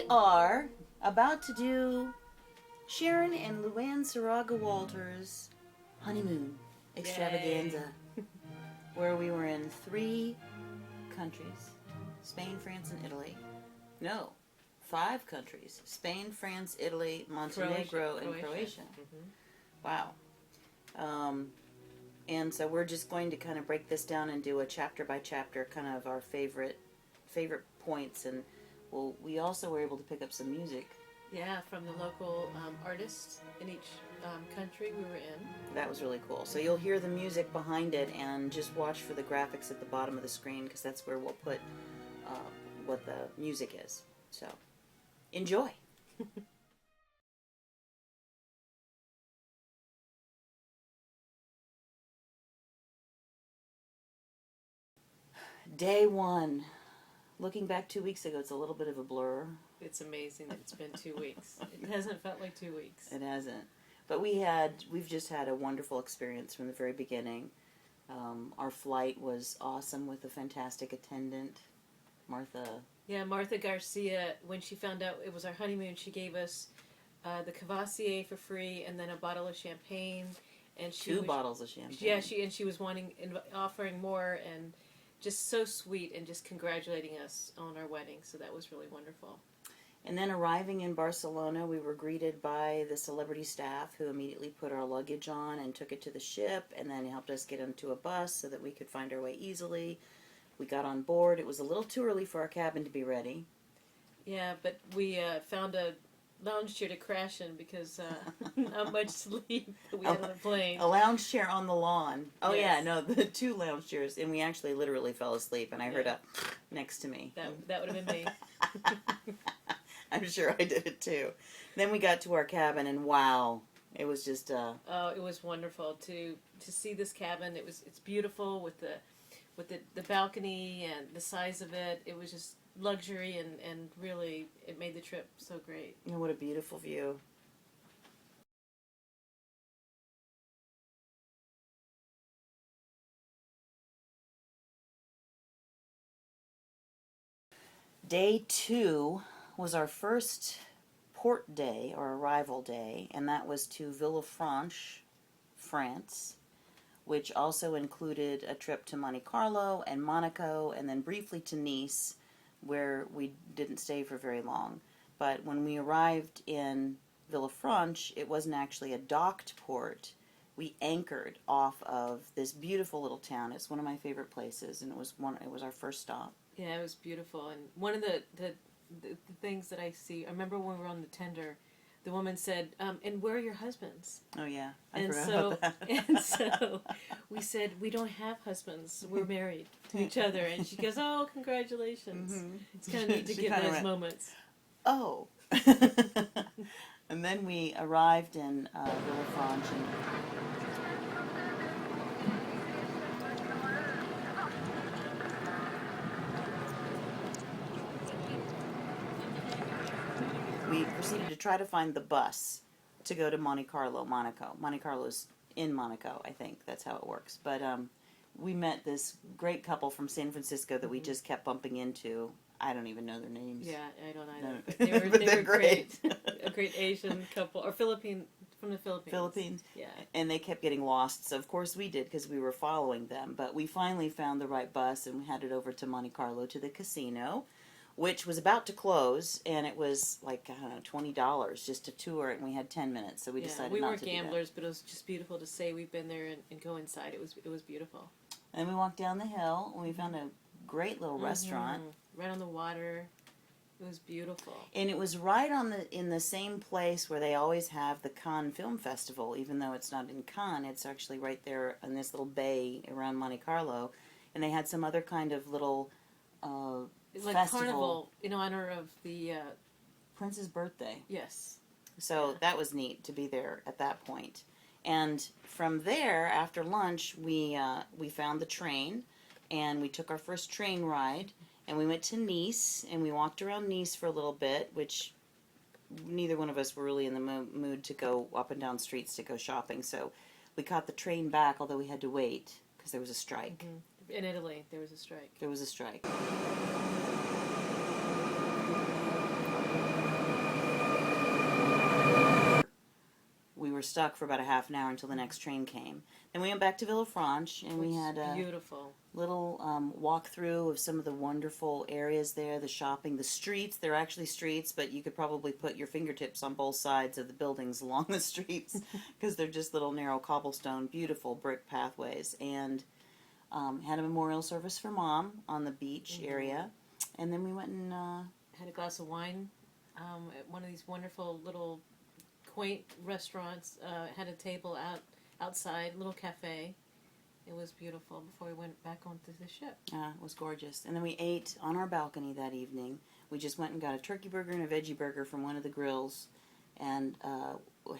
We are about to do Sharon and Luann Saraga-Walters' Honeymoon extravaganza, where we were in 3 countries: Spain, France, and Italy. No, 5 countries: Spain, France, Italy, Montenegro, and Croatia. Wow. And so we're just going to kind of break this down and do a chapter by chapter, kind of our favorite points. And we also were able to pick up some music. Yeah, from the local artists in each country we were in. That was really cool. So you'll hear the music behind it, and just watch for the graphics at the bottom of the screen, because that's where we'll put what the music is. So enjoy. Day 1. Looking back 2 weeks ago, it's a little bit of a blur. It's amazing that it's been 2 weeks. It hasn't felt like 2 weeks. It hasn't. But we've just had a wonderful experience from the very beginning. Our flight was awesome with a fantastic attendant, Martha. Yeah, Martha Garcia, when she found out it was our honeymoon, she gave us the Cavassier for free and then a bottle of champagne. And she 2 bottles of champagne. Yeah, she was offering more, and just so sweet, and just congratulating us on our wedding. So that was really wonderful. And then arriving in Barcelona, we were greeted by the Celebrity staff, who immediately put our luggage on and took it to the ship, and then helped us get into a bus so that we could find our way easily. We got on board. It was a little too early for our cabin to be ready. Yeah, but we found a lounge chair to crash in, because not much sleep that we had on the plane. A lounge chair on the lawn. Oh, yes. Yeah, no, the 2 lounge chairs. And we actually literally fell asleep, and I heard a next to me. That would have been me. I'm sure I did it too. Then we got to our cabin, and wow, it was just oh, it was wonderful to see this cabin. It's beautiful with the balcony and the size of it. It was just luxury, and really it made the trip so great. And what a beautiful view. Day 2 was our first port day, or arrival day, and that was to Villefranche, France, which also included a trip to Monte Carlo and Monaco, and then briefly to Nice, where we didn't stay for very long. But when we arrived in Villefranche, it wasn't actually a docked port. We anchored off of this beautiful little town. It's one of my favorite places, and it was our first stop. Yeah, it was beautiful. And one of the things that I see, I remember when we were on the tender, the woman said, and where are your husbands? Oh, yeah. I forgot about that. And so we said, we don't have husbands. We're married to each other. And she goes, oh, congratulations. Mm-hmm. It's kind of neat to give those moments. Oh. And then we arrived in Villefranche. We proceeded to try to find the bus to go to Monte Carlo, Monaco. Monte Carlo's in Monaco, I think. That's how it works. But we met this great couple from San Francisco that we just kept bumping into. I don't even know their names. Yeah, I don't either. No. But they were great. A great Asian couple, or from the Philippines. Philippines? Yeah. And they kept getting lost, so of course we did, because we were following them. But we finally found the right bus, and we headed over to Monte Carlo to the casino, which was about to close, and it was like, I don't know, $20 just to tour it, and we had 10 minutes, so we decided not to do that. We weren't gamblers, but it was just beautiful to say we've been there and go inside. It was beautiful. And we walked down the hill, and we found a great little restaurant. Right on the water. It was beautiful. And it was right in the same place where they always have the Cannes Film Festival, even though it's not in Cannes, it's actually right there in this little bay around Monte Carlo. And they had some other kind of little like festival. Carnival in honor of the Prince's birthday. Yes. So that was neat to be there at that point. And from there, after lunch, we found the train, and we took our first train ride, and we went to Nice, and we walked around Nice for a little bit, which neither one of us were really in the mood to go up and down streets to go shopping. So we caught the train back, although we had to wait because there was a strike. Mm-hmm. In Italy, there was a strike. There was a strike. were stuck for about a half an hour until the next train came. Then we went back to Villefranche, and we had a beautiful little walkthrough of some of the wonderful areas there, the shopping, the streets. They're actually streets, but you could probably put your fingertips on both sides of the buildings along the streets because they're just little narrow cobblestone, beautiful brick pathways. And had a memorial service for Mom on the beach area. And then we went and had a glass of wine at one of these wonderful little quaint restaurants. Had a table outside, little cafe. It was beautiful before we went back onto the ship. It was gorgeous. And then we ate on our balcony that evening. We just went and got a turkey burger and a veggie burger from one of the grills, and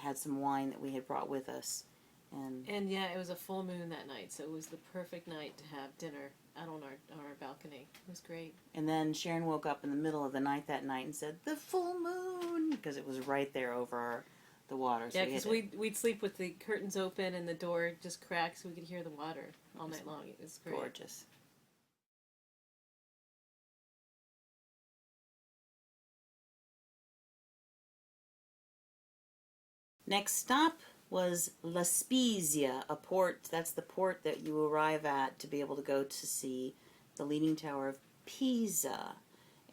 had some wine that we had brought with us. And yeah, it was a full moon that night, so it was the perfect night to have dinner out on our balcony. It was great. And then Sharon woke up in the middle of the night that night and said, "The full moon," because it was right there over the water. So yeah, because we'd sleep with the curtains open and the door just cracked so we could hear the water all night long. It was great. Gorgeous. Next stop was La Spezia, a port. That's the port that you arrive at to be able to go to see the Leaning Tower of Pisa.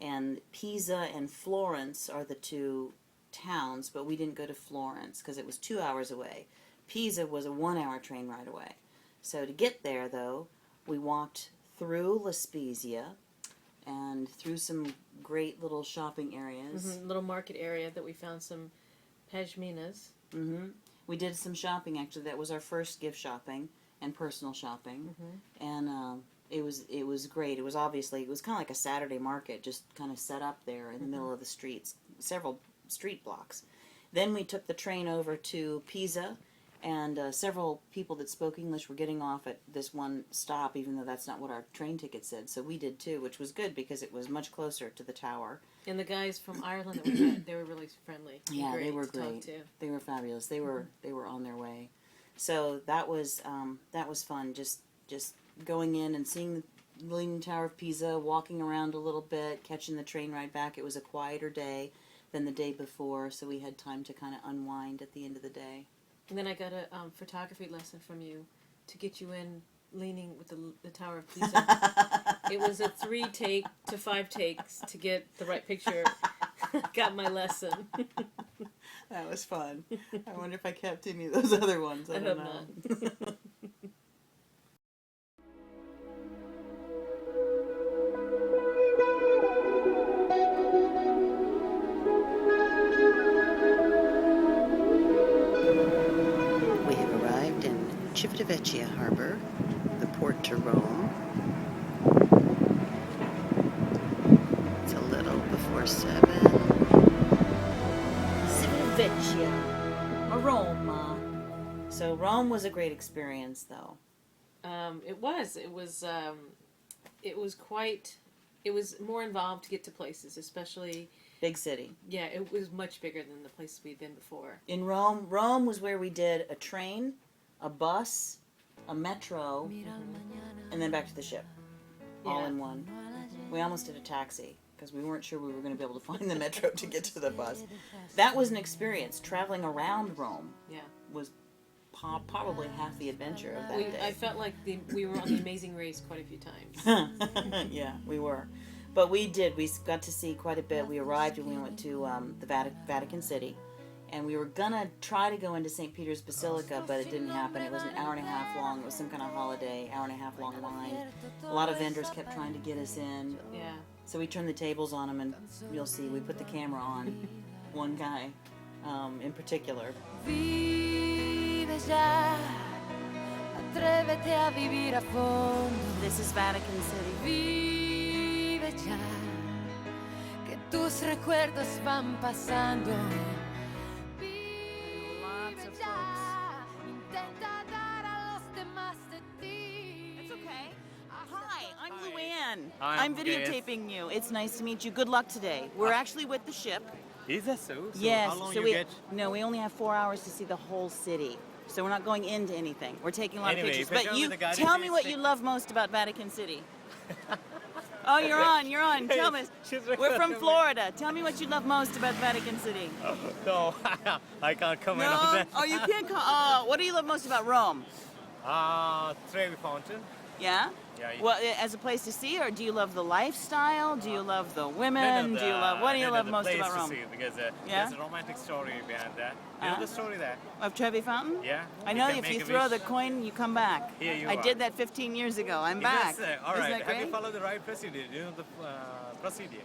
And Pisa and Florence are the two towns, but we didn't go to Florence because it was 2 hours away. Pisa was a 1 hour train ride away. So to get there, though, we walked through La Spezia and through some great little shopping areas. Little market area that we found some pashminas. We did some shopping, actually. That was our first gift shopping and personal shopping. And it was great. It was kind of like a Saturday market, just kind of set up there in the middle of the streets, several street blocks. Then we took the train over to Pisa, and several people that spoke English were getting off at this one stop, even though that's not what our train ticket said. So we did too, which was good because it was much closer to the tower. And the guys from Ireland that we met, they were really friendly. Yeah, they were great. They were fabulous. They were on their way. So that was fun. Just going in and seeing the Leaning Tower of Pisa, walking around a little bit, catching the train ride back. It was a quieter day than the day before, so we had time to kind of unwind at the end of the day. And then I got a photography lesson from you to get you in leaning with the Tower of Pisa. It was a 3 to 5 takes to get the right picture. Got my lesson. That was fun. I wonder if I kept any of those other ones. I hope not. Civitavecchia Harbor, the port to Rome. It's a little before 7. Civitavecchia, Rome. So Rome was a great experience, though. It was more involved to get to places, especially big city. Yeah, it was much bigger than the places we'd been before. In Rome was where we did a train, a bus, a metro, and then back to the ship. All in one. We almost did a taxi because we weren't sure we were going to be able to find the metro to get to the bus. That was an experience. Traveling around Rome was probably half the adventure of that day. I felt like we were on the Amazing Race quite a few times. Yeah, we were. But we did. We got to see quite a bit. We arrived and we went to the Vatican City. And we were going to try to go into St. Peter's Basilica, but it didn't happen. It was an hour and a half long. It was some kind of holiday, hour and a half long line. A lot of vendors kept trying to get us in. Yeah. So we turned the tables on them, and you'll see, we put the camera on one guy in particular. This is Vatican City. Tus recuerdos van pasando. Lots of folks. It's okay. Hi, I'm Luann. I'm videotaping you. It's nice to meet you. Good luck today. We're actually with the ship. Is that so? Yes. How long So you get? No, we only have 4 hours to see the whole city. So we're not going into anything. We're taking a lot of Anyway, pictures. if I But go you with the guy tell that me is what sick- you love most about Vatican City. Oh, you're on. You're on. Tell me. She's We're from recording me. Florida. Tell me what you love most about Vatican City. No, I can't comment on No? that. Oh, you can't. What do you love most about Rome? Trevi Fountain. Yeah. Yeah. Well, as a place to see, or do you love the lifestyle? Do you love the women? Do you love what do you love the most place about to Rome? see, because Yeah? there's a romantic story behind that. You know the story there? Of Trevi Fountain? Yeah. I know can if make you a throw wish. the coin, you come back. Here you I are. did that 15 years ago. I'm Is back. this, all Isn't right. that Have you great? followed the right procedure? You know the procedure?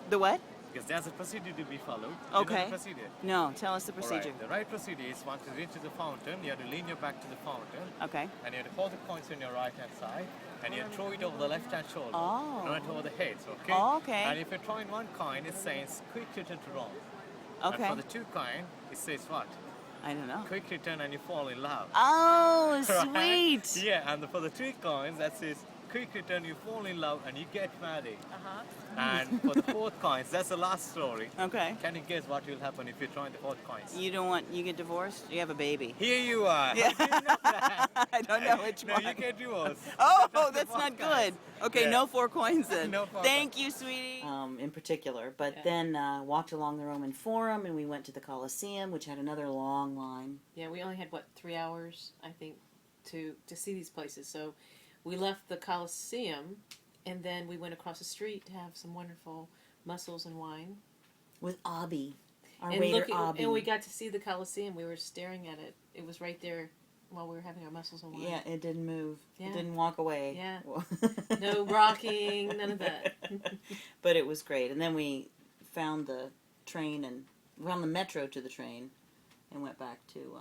The what? Because there's a procedure to be followed. You Okay. know the procedure? No, tell us the All procedure. right. The right procedure is once you reach the fountain, you have to lean your back to the fountain, Okay. and you have to hold the coins on your right hand side, and you throw it over the left hand shoulder, Oh. not over the head. Okay. Oh, okay. And if you're throwing one coin, it says quick return to Rome. Okay. And for the two coin, it says what? I don't know. Quick return and you fall in love. Oh, Right? sweet. Yeah, and for the three coins, that says quick return, you fall in love, and you get married. And for the fourth coins, that's the last story. Okay. Can you guess what will happen if you're trying the fourth coins? You don't want you get divorced? You have a baby. Here you are. Yeah. How do you know that? I don't know which No, one. you get divorced. Oh, that's not good. Okay, Yeah. no 4 coins then. No 4 Thank you, sweetie. In particular, but Yeah. then walked along the Roman Forum, and we went to the Colosseum, which had another long line. Yeah, we only had 3 hours, I think, to see these places. So we left the Colosseum, and then we went across the street to have some wonderful mussels and wine. With Abby, our And waiter looking, Abby. and we got to see the Colosseum. We were staring at it. It was right there while we were having our mussels and wine. Yeah, it didn't move. Yeah. It didn't walk away. Yeah. No rocking, none of that. But it was great. And then we found the train and found the metro to the train, and went back to.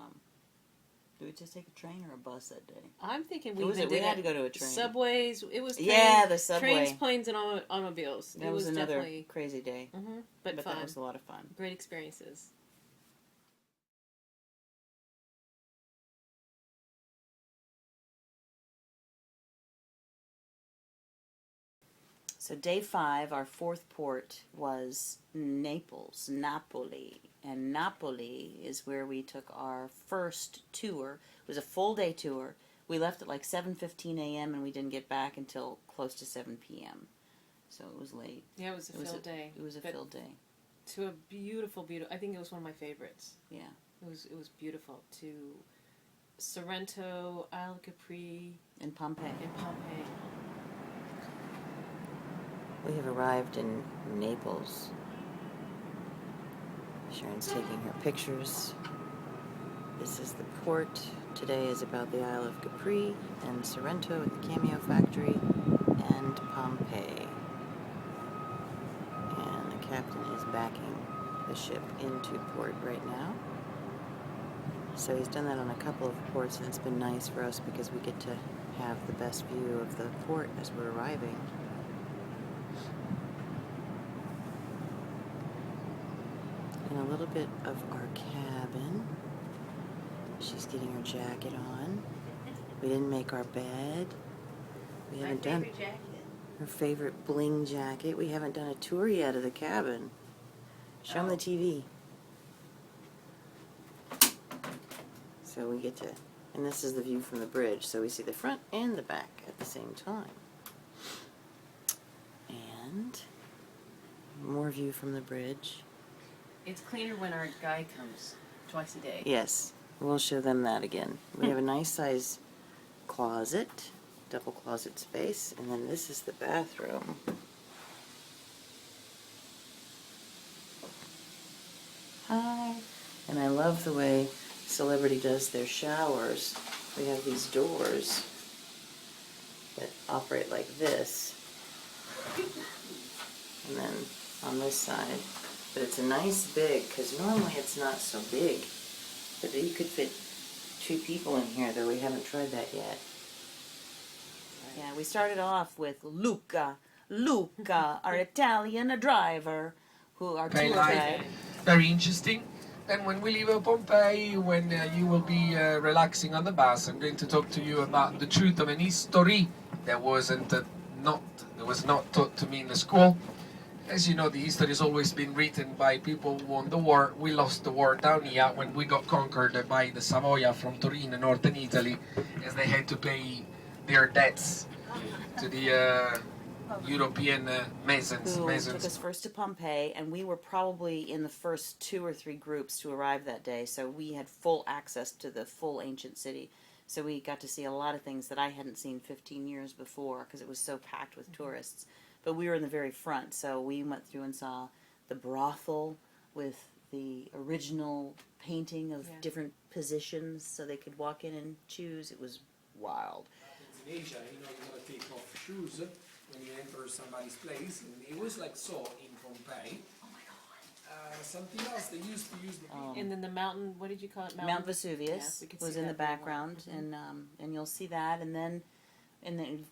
Did we just take a train or a bus that day? I'm thinking What was even it? We did had to go to a train. subways. It was Yeah, the subway. trains, planes, and automobiles. That it was another definitely, crazy day. but fun. That was a lot of fun. Great experiences. So day 5, our fourth port was Naples, Napoli. And Napoli is where we took our first tour. It was a full day tour. We left at like 7:15 a.m. and we didn't get back until close to 7 p.m. So it was late. Yeah, it was a filled day. It was a But filled day. To a beautiful, beautiful. I think it was one of my favorites. Yeah. It was beautiful. To Sorrento, Isle Capri, In Pompeii. and Pompeii. We have arrived in Naples. Sharon's taking her pictures. This is the port. Today is about the Isle of Capri and Sorrento at the Cameo Factory and Pompeii. And the captain is backing the ship into port right now. So he's done that on a couple of ports, and it's been nice for us because we get to have the best view of the port as we're arriving. And a little bit of our cabin. She's getting her jacket on. We didn't make our bed. We haven't done jacket. her favorite bling jacket. We haven't done a tour yet of the cabin. Show them the TV. So we get to, and this is the view from the bridge. So we see the front and the back at the same time. And more view from the bridge. It's cleaner when our guy comes twice a day. Yes, we'll show them that again. We have a nice size closet, double closet space, and then this is the bathroom. Hi. And I love the way Celebrity does their showers. We have these doors that operate like this. And then on this side. But it's a nice big, because normally it's not so big. But you could fit 2 people in here, though we haven't tried that yet. Yeah, we started off with Luca, our Italian driver, who our tour guide. Very interesting. Then when we leave Pompeii, when you will be relaxing on the bus, I'm going to talk to you about the truth of an history that was not taught to me in the school. As you know, the history has always been written by people who won the war. We lost the war down here when we got conquered by the Savoia from Turin, northern Italy, as they had to pay their debts to the European masons. who took us first to Pompeii, and we were probably in the first 2 or 3 groups to arrive that day, so we had full access to the full ancient city. So we got to see a lot of things that I hadn't seen 15 years before because it was so packed with tourists. But we were in the very front, so we went through and saw the brothel with the original painting of different positions so they could walk in and choose. It was wild. In Asia, you gotta take off shoes when you enter somebody's place, and it was like so in Pompeii. Oh my God. Something else they used to use the And then the mountain, what did you call it? Mount Vesuvius Yes, we could was see in the that very well. background, and you'll see that, and then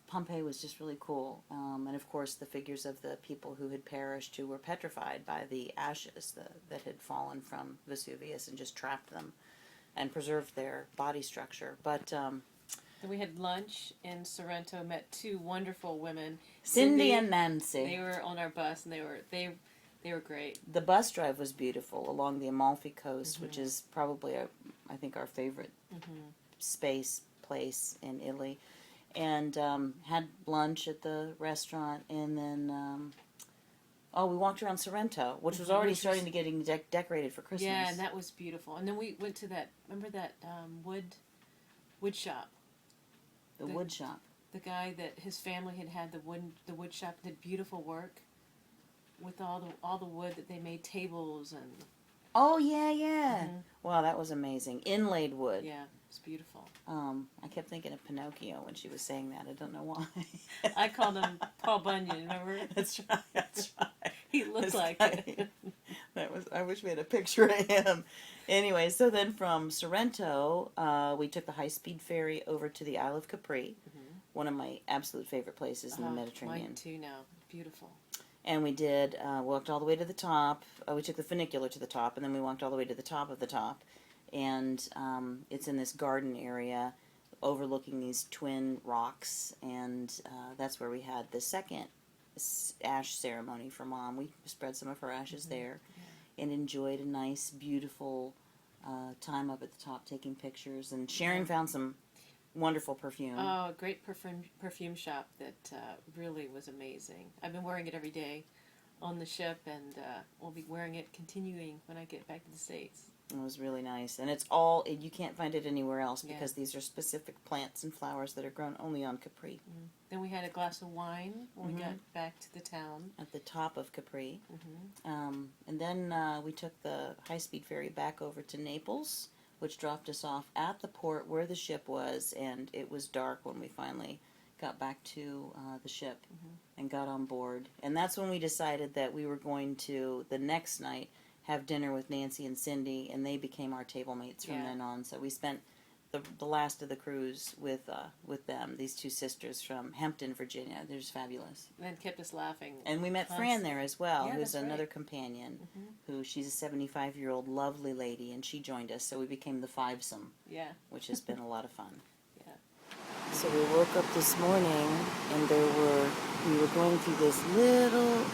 Pompeii was just really cool, and of course the figures of the people who had perished, who were petrified by the ashes that had fallen from Vesuvius and just trapped them, and preserved their body structure. But Then we had lunch in Sorrento. Met 2 wonderful women, Cindy and Nancy. They were on our bus, and they were great. The bus drive was beautiful along the Amalfi Coast, which is probably I think our favorite place in Italy. And had lunch at the restaurant, and then we walked around Sorrento, which was already starting to getting decorated for Christmas. Yeah, and that was beautiful. And then we went to that. Remember that wood shop? The wood shop. The guy that his family had the wood shop, did beautiful work with all the wood that they made tables and. Oh yeah. Wow, that was amazing. Inlaid wood. Yeah, it's beautiful. I kept thinking of Pinocchio when she was saying that. I don't know why. I called him Paul Bunyan. Remember? That's right. That's right. He looked That's like right. it. I wish we had a picture of him. Anyway, so then from Sorrento, we took the high-speed ferry over to the Isle of Capri, one of my absolute favorite places in the Mediterranean. Mine too now. Beautiful. And we did, walked all the way to the top. We took the funicular to the top, and then we walked all the way to the top of the top. And it's in this garden area overlooking these twin rocks, and that's where we had the second ash ceremony for Mom. We spread some of her ashes there and enjoyed a nice, beautiful time up at the top taking pictures. And Sharon found some wonderful perfume. Oh, a great perfume shop that really was amazing. I've been wearing it every day on the ship, and we'll be wearing it continuing when I get back to the States. It was really nice. And you can't find it anywhere else because these are specific plants and flowers that are grown only on Capri. Then we had a glass of wine when we got back to the town. At the top of Capri. And then we took the high-speed ferry back over to Naples, which dropped us off at the port where the ship was, and it was dark when we finally got back to the ship and got on board. And that's when we decided that we were going to, the next night, have dinner with Nancy and Cindy, and they became our table mates from then on. So we spent the last of the cruise with them, these 2 sisters from Hampton, Virginia. They're just fabulous. And then kept us laughing. And we met Fran there as well, Yeah, who's that's another right. companion, who she's a 75-year-old lovely lady, and she joined us, so we became the fivesome, which has been a lot of fun. So we woke up this morning, and we were going through this little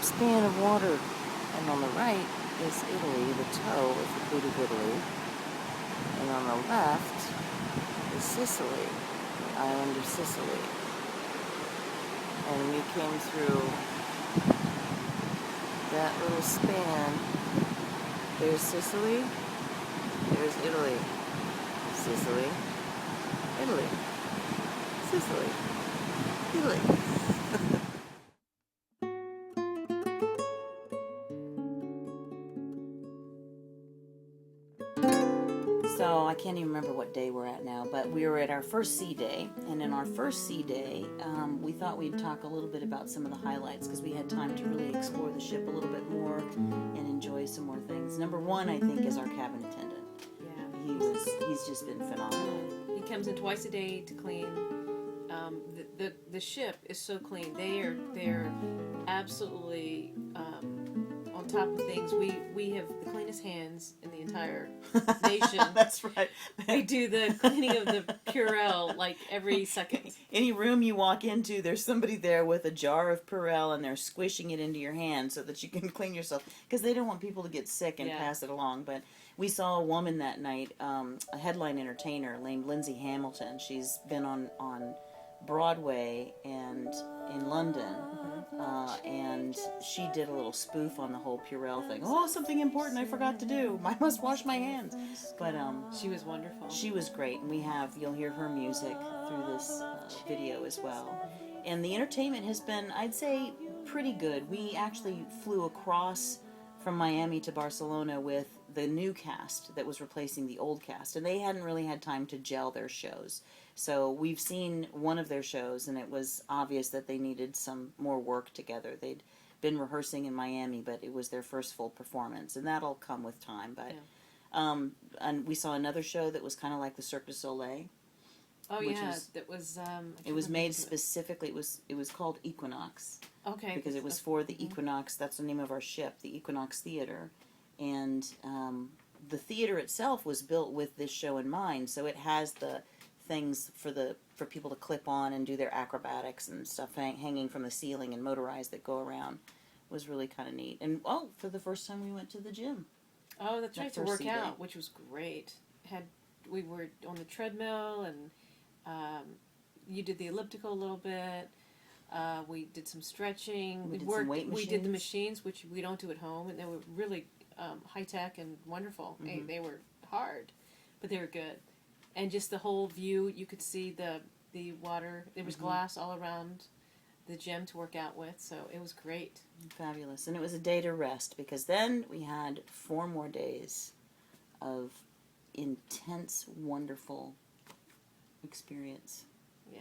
span of water, and on the right is Italy, the toe of the boot of Italy, and on the left is Sicily, the island of Sicily. And we came through that little span. There's Sicily, there's Italy, Sicily, Italy, Sicily, Italy. So I can't even remember what day we're at now, but we were at our first sea day, and in our first sea day, we thought we'd talk a little bit about some of the highlights because we had time to really explore the ship a little bit more and enjoy some more things. Number 1, I think, is our cabin attendant. He's just been phenomenal. He comes in twice a day to clean. The ship is so clean. They're absolutely on top of things. We have the cleanest hands in the entire nation. That's right. We do the cleaning of the Purell like every second. Any room you walk into, there's somebody there with a jar of Purell, and they're squishing it into your hand so that you can clean yourself, because they don't want people to get sick and pass it along. But we saw a woman that night, a headline entertainer named Lindsay Hamilton. She's been on Broadway and in London. And she did a little spoof on the whole Purell thing. Oh, something important I forgot to do. I must wash my hands. But She was wonderful. she was great, and you'll hear her music through this video as well. And the entertainment has been, I'd say, pretty good. We actually flew across from Miami to Barcelona with the new cast that was replacing the old cast, and they hadn't really had time to gel their shows. So we've seen one of their shows, and it was obvious that they needed some more work together. They'd been rehearsing in Miami, but it was their first full performance, and that'll come with time. But and we saw another show that was kind of like the Cirque du Soleil. Oh which yeah, was- that was. It was made specifically. It was called Equinox Okay. because it was for the Equinox. That's the name of our ship, the Equinox Theater, and the theater itself was built with this show in mind. So it has the things for people to clip on and do their acrobatics and stuff hanging from the ceiling and motorized that go around. It was really kind of neat. And for the first time we went to the gym. Oh, that's that right, to first work sea day. out, which was great. We were on the treadmill, and you did the elliptical a little bit. We did some stretching. We did some weight We did the machines. machines, which we don't do at home, and they were really high tech and wonderful. Mm-hmm. They were hard, but they were good. And just the whole view, you could see the water. There was glass all around the gym to work out with, so it was great. Fabulous. And it was a day to rest because then we had 4 more days of intense, wonderful experience. Yeah.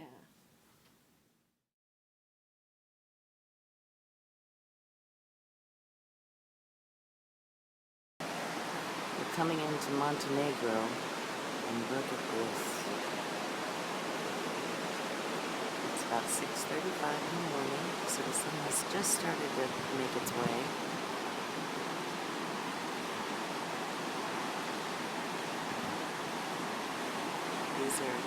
We're coming into Montenegro and Burger Bliss. It's about 6:35 in the morning, so the sun has just started to make its way. These are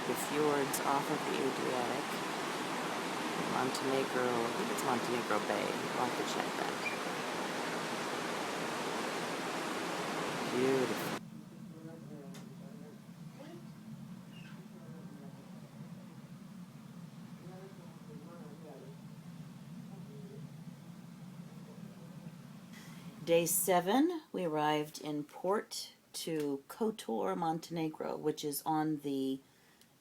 the fjords off of the Adriatic. Montenegro, I think it's Montenegro Bay. I'll have to check that. Beautiful. Day 7, we arrived in port to Kotor, Montenegro, which is on the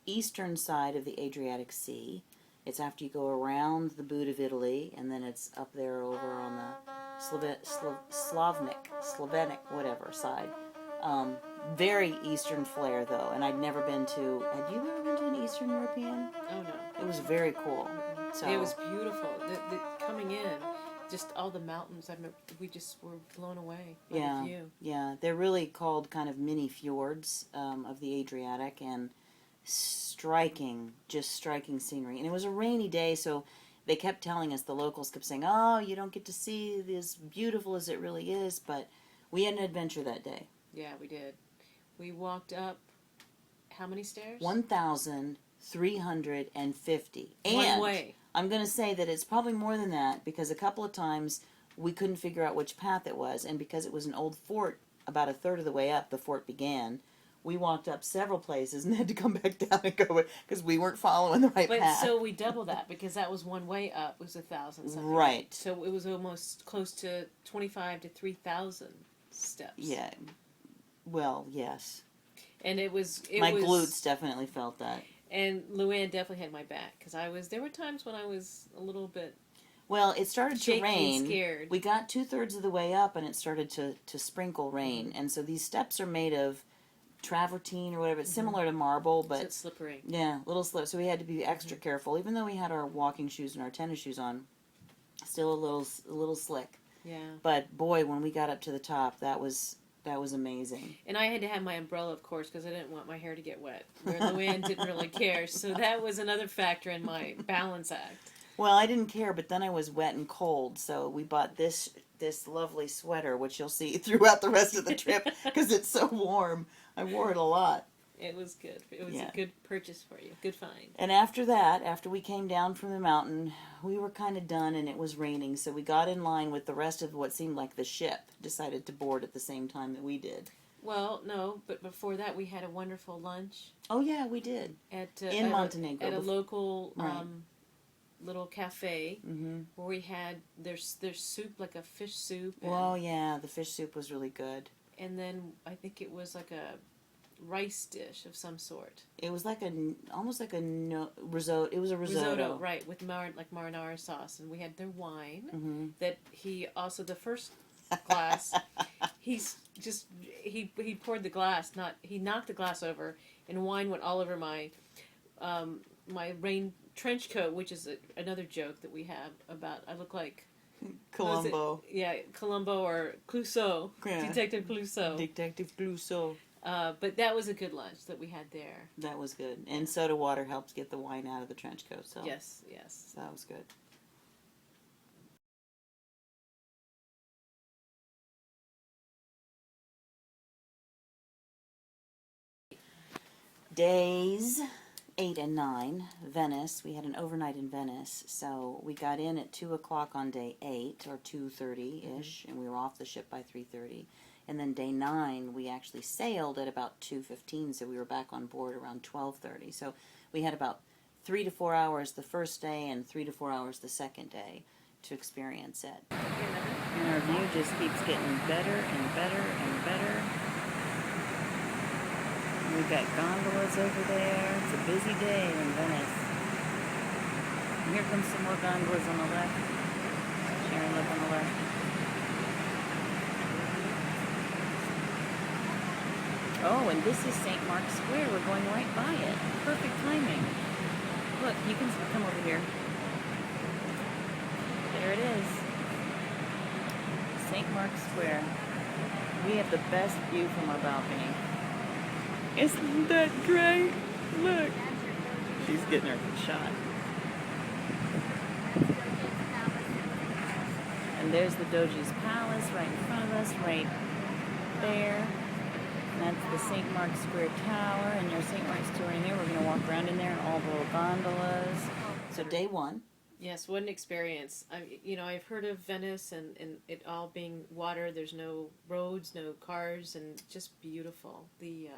eastern side of the Adriatic Sea. It's after you go around the boot of Italy, and then it's up there over on the Slovenic, whatever side. Very Eastern flair, though, and I'd never been to... Had you ever been to an Eastern European? Oh no. It was very cool. So It was beautiful. The coming in, just all the mountains. We just were blown away by the view. Yeah, they're really called kind of mini fjords of the Adriatic, and striking scenery. And it was a rainy day, so they kept telling us, the locals kept saying, oh, you don't get to see it as beautiful as it really is, but we had an adventure that day. Yeah, we did. We walked up, how many stairs? 1,350. One And way. I'm going to say that it's probably more than that, because a couple of times we couldn't figure out which path it was, and because it was an old fort, about a third of the way up the fort began, we walked up several places and had to come back down and go, because we weren't following the right But path. so we doubled that, because that was one way up, was 1,000 something. Right. So it was almost close to 25 to 3,000 steps. Yeah. Well, yes. And it was... My glutes definitely felt that. And Luann definitely had my back, because there were times when I was a little bit... Well, it started shaky to rain. and scared. We got 2/3 of the way up, and it started to sprinkle rain. And so these steps are made of travertine or whatever. It's similar to marble, So but it's slippery. yeah, little slip. So we had to be extra careful, even though we had our walking shoes and our tennis shoes on. Still a little slick. Yeah. But boy, when we got up to the top, that was amazing. And I had to have my umbrella, of course, because I didn't want my hair to get wet. Where Luann didn't really care. So that was another factor in my balance act. Well, I didn't care, but then I was wet and cold, so we bought this lovely sweater, which you'll see throughout the rest of the trip because it's so warm. I wore it a lot. It was good. It was Yeah. a good purchase for you. Good find. And after that, after we came down from the mountain, we were kind of done and it was raining, so we got in line with the rest of what seemed like the ship, decided to board at the same time that we did. Well, no, but before that we had a wonderful lunch Oh yeah, we did. at In Montenegro. at a local Right. little cafe Mm-hmm. where we had their soup, like a fish soup. And, Well, yeah, the fish soup was really good. and then I think it was like a rice dish of some sort. It was like almost like a risotto. It was a risotto. Right, with marinara sauce, and we had their wine. Mm-hmm. That he also the first glass, he poured the glass, he knocked the glass over, and wine went all over my my rain trench coat, which is another joke that we have about I look like Columbo. Columbo or Clouseau, Yeah. Detective Clouseau. Detective Clouseau. But that was a good lunch that we had there. That was good. And soda water helps get the wine out of the trench coat. So Yes. So that was good. Days 8 and 9, Venice. We had an overnight in Venice, so we got in at 2 o'clock on day 8, or 2:30-ish, and we were off the ship by 3:30. And then day 9, we actually sailed at about 2:15, so we were back on board around 12:30. So we had about 3 to 4 hours the first day and 3 to 4 hours the second day to experience it. And our view just keeps getting better and better and better. We've got gondolas over there. It's a busy day in Venice. And here comes some more gondolas on the left. Sharon, look on the left. Oh, and this is St. Mark's Square. We're going right by it. Perfect timing. Look, you can come over here. There it is. St. Mark's Square. We have the best view from our balcony. Isn't that great? Look. She's getting her shot. And there's the Doge's Palace right in front of us, right there. And that's the St. Mark's Square Tower. And there's St. Mark's Tower in there. We're going to walk around in there and all the little gondolas. So day 1. Yes, what an experience. I've heard of Venice and it all being water. There's no roads, no cars, and just beautiful. The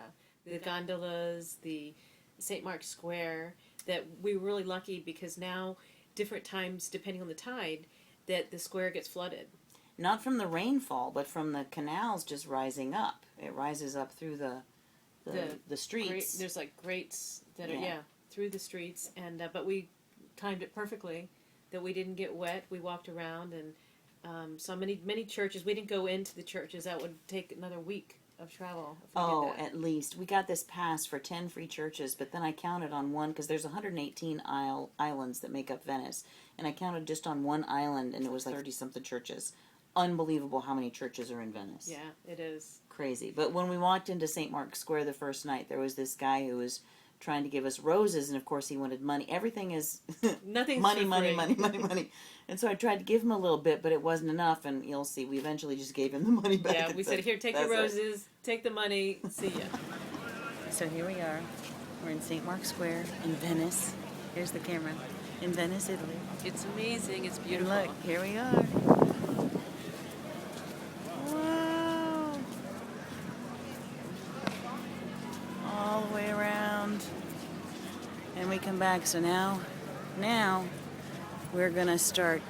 gondolas, the St. Mark's Square, that we were really lucky because now, different times, depending on the tide, that the square gets flooded. Not from the rainfall, but from the canals just rising up. It rises up through the streets. There's like grates that are, Yeah. through the streets. And but we timed it perfectly that we didn't get wet. We walked around and saw many churches. We didn't go into the churches. That would take another week of travel. If we did that. At least. We got this pass for 10 free churches, but then I counted on one, because there's 118 islands that make up Venice, and I counted just on one island, and it was like 30-something churches. Unbelievable how many churches are in Venice. Yeah, it is. Crazy. But when we walked into St. Mark's Square the first night, there was this guy who was trying to give us roses, and of course he wanted money. Everything is Nothing's money, for money, free. money, money, money. And so I tried to give him a little bit, but it wasn't enough, and you'll see, we eventually just gave him the money back. Yeah, and we said, here, take the "That's it." roses, take the money, see ya. So here we are. We're in St. Mark's Square in Venice. Here's the camera. In Venice, Italy. It's amazing, it's And beautiful. look, here we are. Wow. All the way around. And we come back. So now we're going to start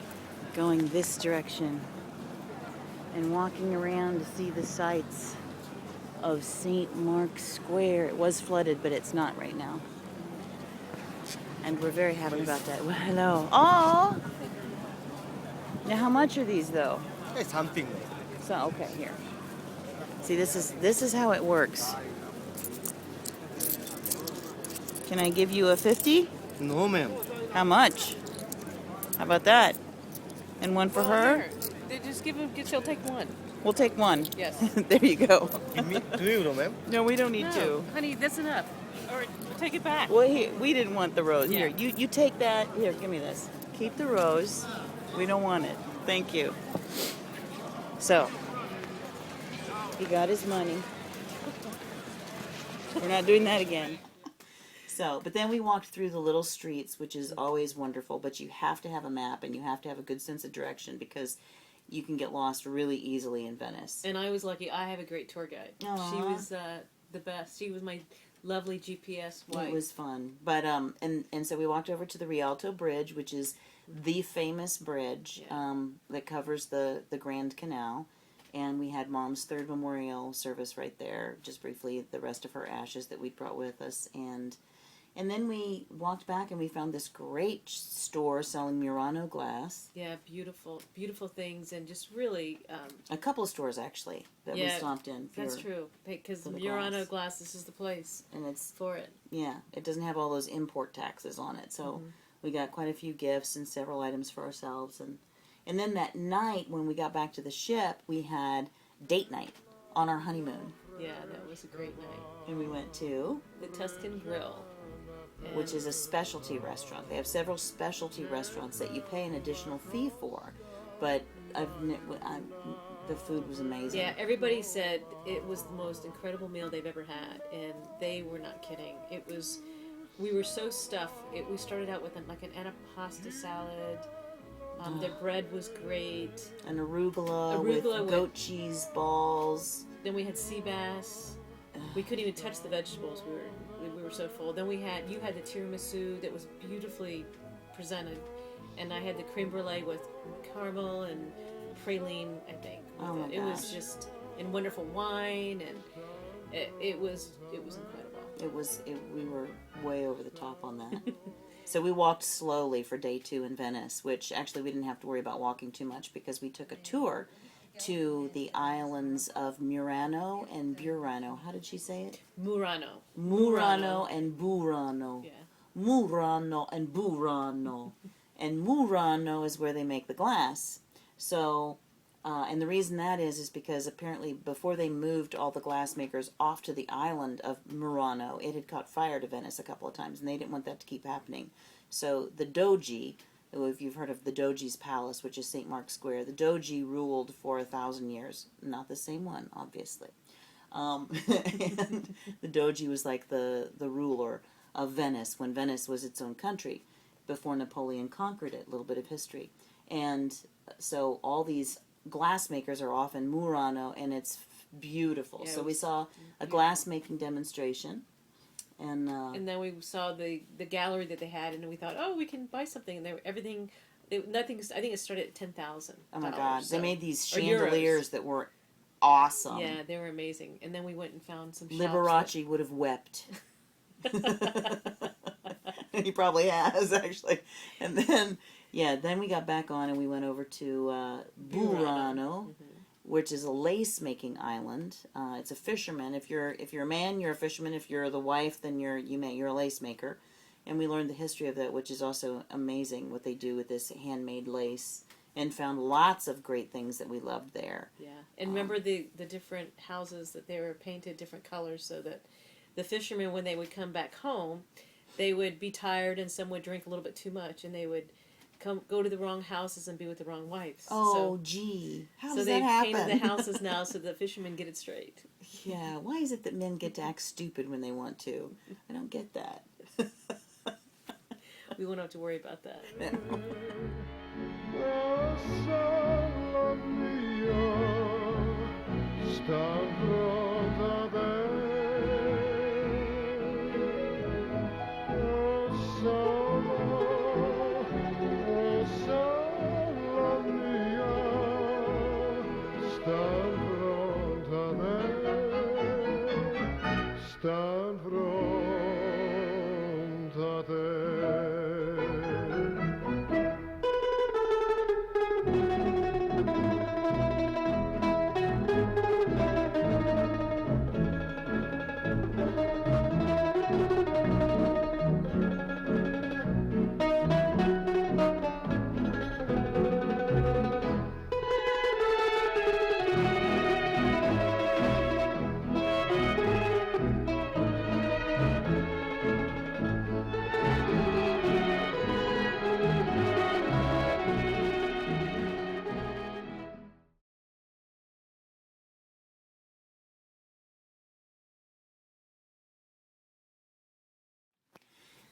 going this direction and walking around to see the sights of St. Mark's Square. It was flooded, but it's not right now. And we're very happy about that. Well, hello. Oh! Now, how much are these, though? It's something. So, okay, here. See, this is how it works. Can I give you a 50? No, ma'am. How much? How about that? And one for her? Here, just she'll take one. We'll take one. Yes. There you go. Give me 2 euro, ma'am. No, we don't need No, two. honey, that's enough. Or take it back. Well, here, we didn't want the rose. Here, Yeah. you take that. Here, give me this. Keep the rose. We don't want it. Thank you. So, he got his money. We're not doing that again. So, but then we walked through the little streets, which is always wonderful, but you have to have a map and you have to have a good sense of direction because you can get lost really easily in Venice. And I was lucky. I have a great tour guide. Aw. She was the best. She was my lovely GPS wife. It was fun. But and so we walked over to the Rialto Bridge, which is the famous bridge that covers the Grand Canal. And we had Mom's third memorial service right there, just briefly, the rest of her ashes that we'd brought with us. And then we walked back and we found this great store selling Murano glass. Yeah, beautiful, beautiful things, and just really. A couple of stores, actually, that we stopped in. That's true, because for the Murano glass, this is the place And it's, for it. yeah, it doesn't have all those import taxes on it. So we got quite a few gifts and several items for ourselves. And then that night, when we got back to the ship, we had date night on our honeymoon. Yeah, that was a great night. And we went to, The Tuscan Grill. which is a specialty restaurant. They have several specialty restaurants that you pay an additional fee for. But the food was amazing. Yeah, everybody said it was the most incredible meal they've ever had, and they were not kidding. It was, we were so stuffed. We started out with like an anapasta salad. Their bread was great. An arugula with goat cheese balls. Then we had sea bass. We couldn't even touch the vegetables. We were so full. Then you had the tiramisu that was beautifully presented, and I had the creme brulee with caramel and praline, I think. Oh my gosh. It was just, and wonderful wine, and it was incredible. We were way over the top on that. So we walked slowly for day 2 in Venice, which actually we didn't have to worry about walking too much because we took a tour to the islands of Murano and Burano. How did she say it? Murano. Murano and Burano. Yeah. Murano and Burano. And Murano is where they make the glass. So, and the reason that is because apparently before they moved all the glass makers off to the island of Murano, it had caught fire to Venice a couple of times, and they didn't want that to keep happening. So the Doge, if you've heard of the Doge's Palace, which is St. Mark's Square, the Doge ruled for 1,000 years. Not the same one, obviously. And the Doge was like the ruler of Venice when Venice was its own country before Napoleon conquered it. A little bit of history. And so all these glassmakers are off in Murano, and it's beautiful. Yeah, so we saw a glass-making demonstration. And then we saw the gallery that they had, and we thought, oh, we can buy something. And nothing. I think it started at $10,000. oh my God, so, they made these or chandeliers that were awesome. Yeah, they were amazing. And then we went and found some shops. Liberace would have wept. He probably has, actually. And then, then we got back on and we went over to Burano, which is a lace-making island. It's a fisherman. If you're a man, you're a fisherman. If you're the wife, then you're a lace maker. And we learned the history of that, which is also amazing, what they do with this handmade lace, and found lots of great things that we loved there. Yeah, and remember the different houses that they were painted different colors, so that the fishermen, when they would come back home, they would be tired, and some would drink a little bit too much, and they would go to the wrong houses and be with the wrong wives. Oh, gee. How does that So happen? they've painted the houses now so the fishermen get it straight. Yeah, why is it that men get to act stupid when they want to? I don't get that. We won't have to worry about that.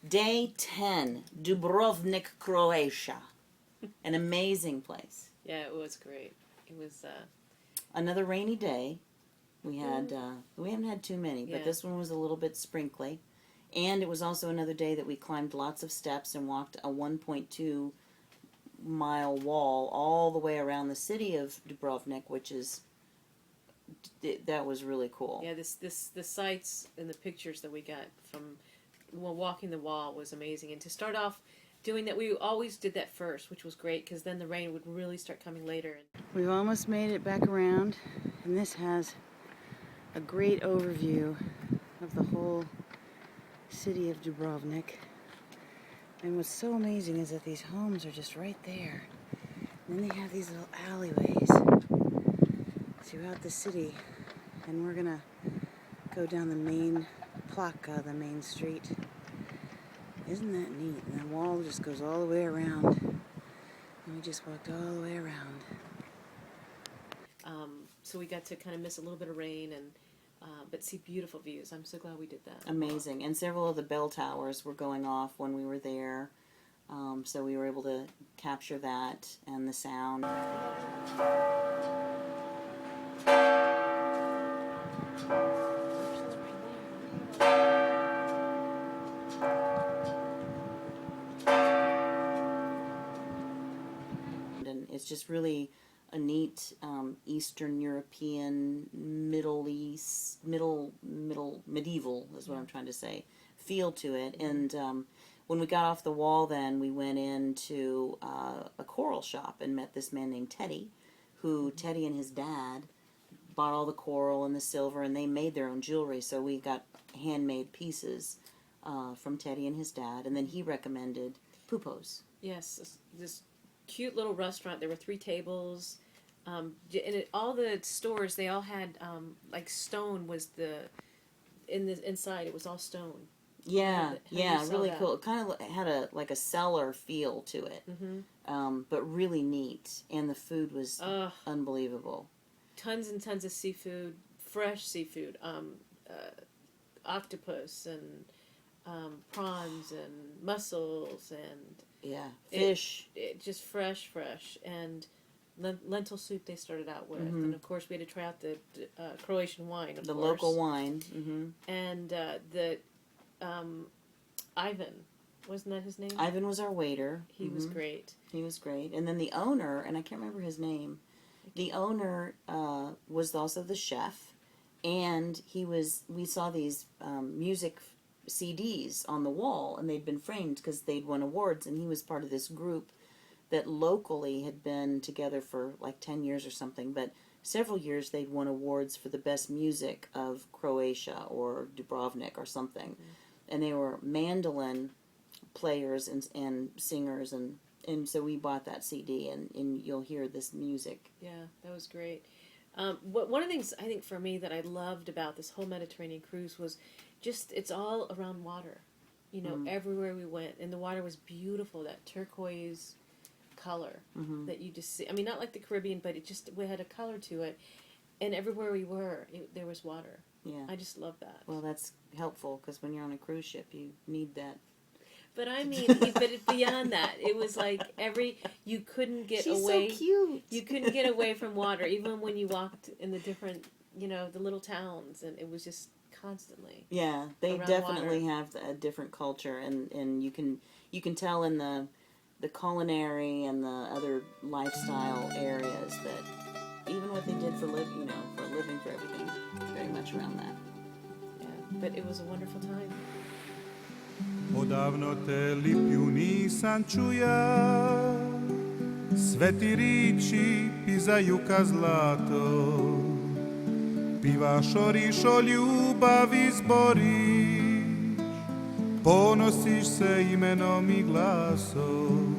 Day 10, Dubrovnik, Croatia. An amazing place. Yeah, it was great. It was Another rainy day. We had we haven't had too many, but Yeah. this one was a little bit sprinkly. And it was also another day that we climbed lots of steps and walked a 1.2-mile wall all the way around the city of Dubrovnik, which is that was really cool. yeah. The sights and the pictures that we got from walking the wall was amazing. And to start off doing that, we always did that first, which was great because then the rain would really start coming later. We've almost made it back around, and this has a great overview of the whole city of Dubrovnik. And what's so amazing is that these homes are just right there. And then they have these little alleyways throughout the city. And we're gonna go down the main placa, the main street. Isn't that neat? And the wall just goes all the way around. And we just walked all the way around. So we got to kind of miss a little bit of rain and but see beautiful views. I'm so glad we did that. Amazing. And several of the bell towers were going off when we were there. So we were able to capture that and the sound. And it's just really a neat Eastern European, Middle East, medieval is what I'm trying to say, feel to it. And when we got off the wall, then we went into a coral shop and met this man named Teddy, Teddy and his dad bought all the coral and the silver, and they made their own jewelry. So we got handmade pieces from Teddy and his dad, and then he recommended Pupo's. Yes, this cute little restaurant. There were 3 tables, and all the stores they all had like stone was inside. It was all stone. Yeah, you saw really that? cool. It kind of had a cellar feel to it, but really neat. And the food was unbelievable. Tons and tons of seafood, fresh seafood, octopus and prawns and mussels and Yeah, fish. It just fresh, and lentil soup they started out with, and of course we had to try out the Croatian wine, of The course. local wine. Mm-hmm. And the Ivan, wasn't that his name? Ivan was our waiter. He was great. He was great. And then the owner, and I can't remember his name, the owner was also the chef, and we saw these music CDs on the wall, and they'd been framed because they'd won awards, and he was part of this group that locally had been together for like 10 years or something, but several years they'd won awards for the best music of Croatia or Dubrovnik or something. And they were mandolin players and singers, and so we bought that CD, and you'll hear this music. Yeah, that was great. One of the things I think for me that I loved about this whole Mediterranean cruise was just it's all around water. You know, everywhere we went, and the water was beautiful, that turquoise color that you just see. I mean, not like the Caribbean, but we had a color to it. And everywhere we were, there was water. Yeah. I just love that. Well, that's helpful because when you're on a cruise ship, you need that. But I mean, beyond that, it was like you couldn't get She's away. so cute. You couldn't get away from water, even when you walked in the different, the little towns, and it was just constantly. Yeah, they around definitely water. have a different culture, and you can tell in the culinary and the other lifestyle areas that even what they did for living for everything, very much around that. Yeah, but it was a wonderful time. Odavno te li più nisam čuja, sve ti riči pizaju ka zlato, pivaš o rišo ljubavi zboriš, ponosiš se imenom i glasom,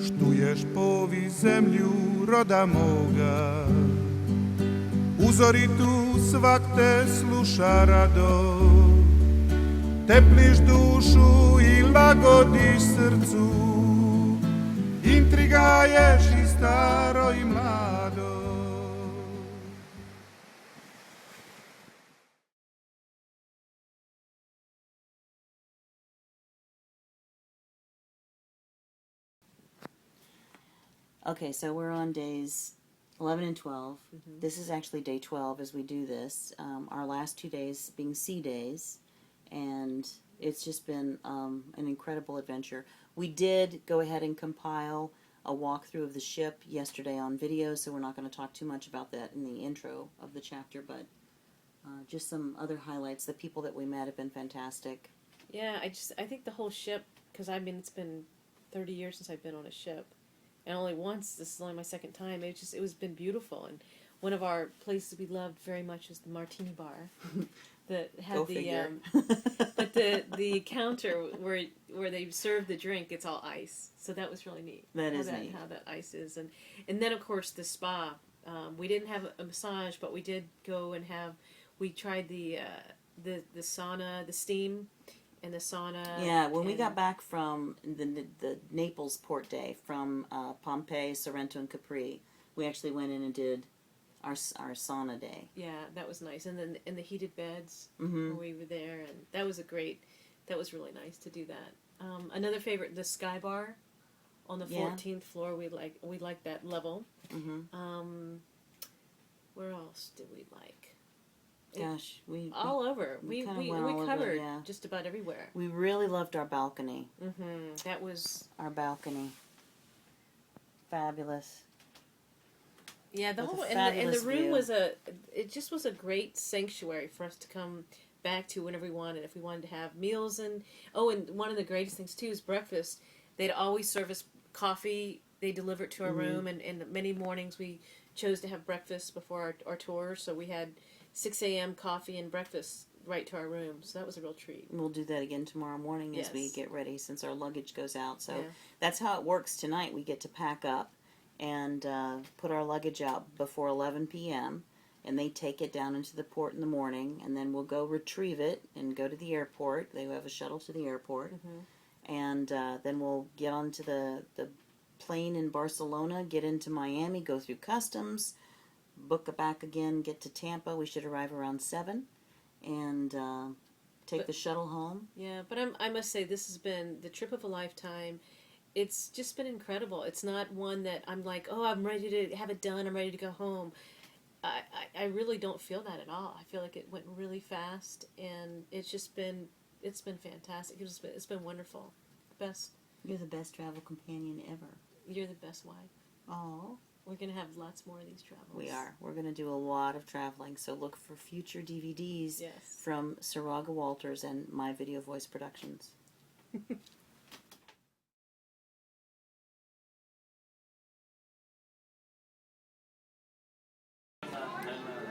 štuješ povi zemlju roda moga, uzoritu svak te sluša rado, tepliš dušu i lagodiš srcu, intrigaješ i staro i mlado. Okay, so we're on days 11 and 12. This is actually day 12 as we do this. Our last 2 days being sea days, and it's just been an incredible adventure. We did go ahead and compile a walkthrough of the ship yesterday on video, so we're not going to talk too much about that in the intro of the chapter, but just some other highlights. The people that we met have been fantastic. Yeah, I think the whole ship, because I mean, it's been 30 years since I've been on a ship, and only once. This is only my second time. It was been beautiful, and one of our places we loved very much is the Martini Bar, that had Go the figure. but the counter where they serve the drink, it's all ice. So that was really neat. That is neat. How that ice is, and then of course the spa. We didn't have a massage, but we did go and we tried the sauna, the steam, and the sauna. Yeah, when we got back from the Naples port day from Pompeii, Sorrento, and Capri, we actually went in and did our sauna day. Yeah, that was nice, and then in the heated beds Mm-hmm. where we were there, and that was really nice to do that. Another favorite, the Sky Bar, on the 14th floor. We like that level. Mm-hmm. Where else did we like? Gosh, we All over. we We kinda went all over, covered yeah. just about everywhere. we really loved our balcony. That was Our balcony, fabulous. the With a whole and fabulous the room view. was a great sanctuary for us to come back to whenever we wanted. If we wanted to have meals and one of the greatest things too is breakfast. They'd always serve us coffee. They deliver it to our room, and many mornings we chose to have breakfast before our tour. So we had 6 a.m. coffee and breakfast right to our room. So that was a real treat. We'll do that again tomorrow morning as we Yes. get ready, since our luggage goes out. So Yeah. that's how it works tonight. We get to pack up and put our luggage out before 11 p.m., and they take it down into the port in the morning, and then we'll go retrieve it and go to the airport. They have a shuttle to the airport, and then we'll get onto the plane in Barcelona, get into Miami, go through customs, book it back again, get to Tampa. We should arrive around 7, and take the shuttle home. Yeah, but I must say this has been the trip of a lifetime. It's just been incredible. It's not one that I'm like, oh, I'm ready to have it done. I'm ready to go home. I really don't feel that at all. I feel like it went really fast, and it's been fantastic. It's been wonderful. Best. You're the best travel companion ever. You're the best wife. Oh, We're gonna have lots more of these travels. we are. We're going to do a lot of traveling, so look for future DVDs Yes. from Saraga-Walters and My Video Voice Productions.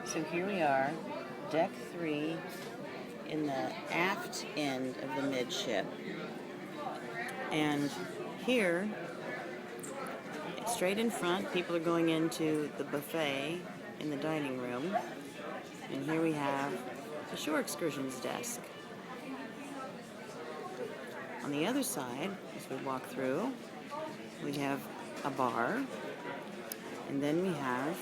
So here we are, deck 3 in the aft end of the midship. And here, straight in front, people are going into the buffet in the dining room. And here we have the shore excursions desk. On the other side, as we walk through, we have a bar. And then we have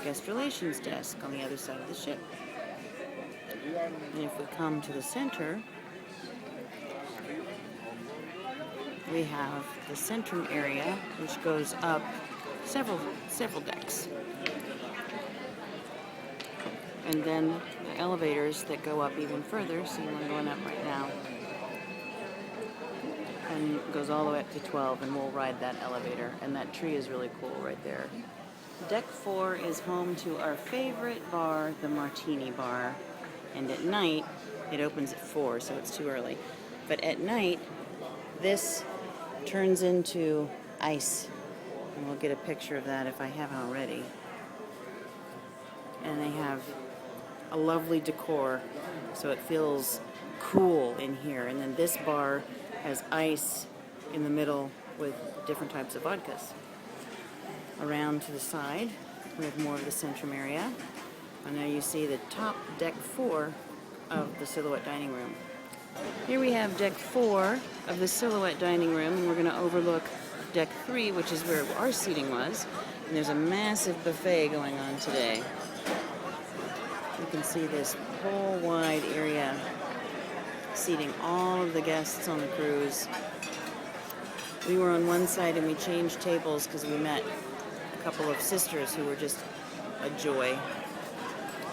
guest relations desk on the other side of the ship. And if we come to the center, we have the centrum area, which goes up several decks. And then the elevators that go up even further, see one going up right now. And goes all the way up to 12, and we'll ride that elevator. And that tree is really cool right there. Deck 4 is home to our favorite bar, the Martini Bar. And at night, it opens at 4, so it's too early. But at night, this turns into ice. And we'll get a picture of that if I haven't already. And they have a lovely decor, so it feels cool in here. And then this bar has ice in the middle with different types of vodkas. Around to the side, we have more of the centrum area. And now you see the top deck 4 of the Silhouette Dining Room. Here we have deck 4 of the Silhouette Dining Room, and we're going to overlook deck 3, which is where our seating was. And there's a massive buffet going on today. You can see this whole wide area seating all of the guests on the cruise. We were on one side and we changed tables because we met a couple of sisters who were just a joy.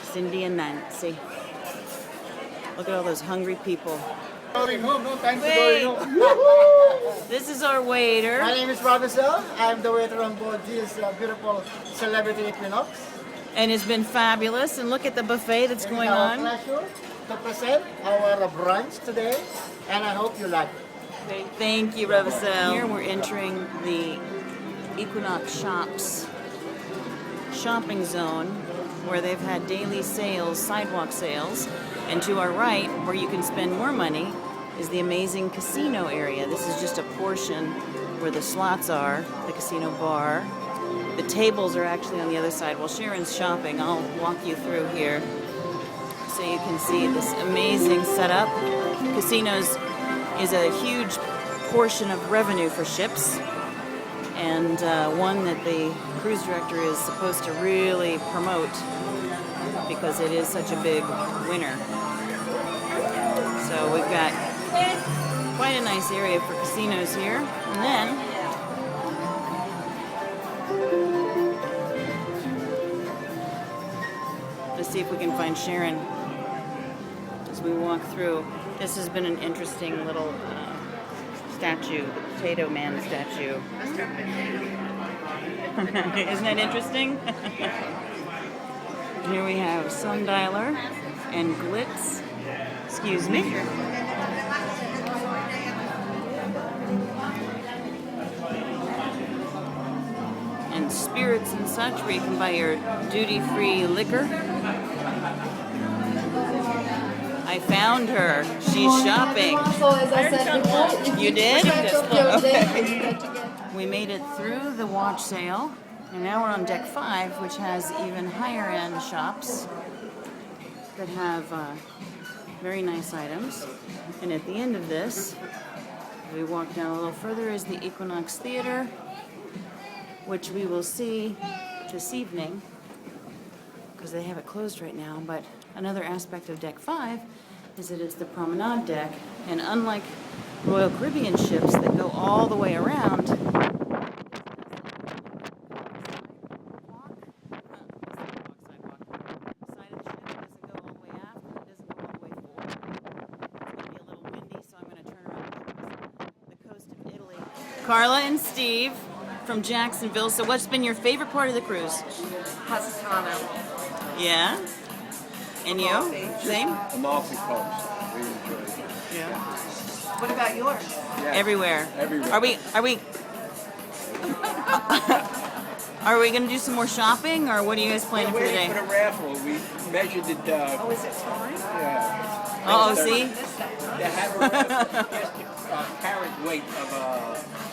Cindy and Nancy. Look at all those hungry people. Going home, no time to Wait. going home. This is our waiter. My name is Robinson. I'm the waiter on board this beautiful Celebrity Equinox. And it's been fabulous. And look at the buffet that's going It's our on. pleasure to present our brunch today, and I hope you like it. Thank you, Ravasel. Here we're entering the Equinox Shops shopping zone where they've had daily sales, sidewalk sales. And to our right, where you can spend more money, is the amazing casino area. This is just a portion where the slots are, the casino bar. The tables are actually on the other side. While Sharon's shopping, I'll walk you through here so you can see this amazing setup. Casinos is a huge portion of revenue for ships, and one that the cruise director is supposed to really promote because it is such a big winner. So we've got quite a nice area for casinos here. And then let's see if we can find Sharon as we walk through. This has been an interesting little statue, the Potato Man statue. Isn't that interesting? Here we have Sundialer and Glitz. Excuse me. And spirits and such, where you can buy your duty-free liquor. I found her. She's shopping. So as I said before, if You did? Okay. We made it through the watch sale, and now we're on deck 5, which has even higher end shops that have very nice items. And at the end of this, we walk down a little further, is the Equinox Theater, which we will see this evening because they have it closed right now. But another aspect of deck 5 is that it's the promenade deck, and unlike Royal Caribbean ships that go all the way around, Carla and Steve from Jacksonville. So what's been your favorite part of the cruise? Positano. Yeah? And you? Same? Amalfi Coast. We enjoyed it. Yeah. What about yours? Yeah. Everywhere. Everywhere. Are we are we gonna do some more shopping, or what are you guys planning for the Waiting day? for the raffle. We measured it. Oh, is it time? Yeah. Oh, see? They have a raffle. Guess the carat weight of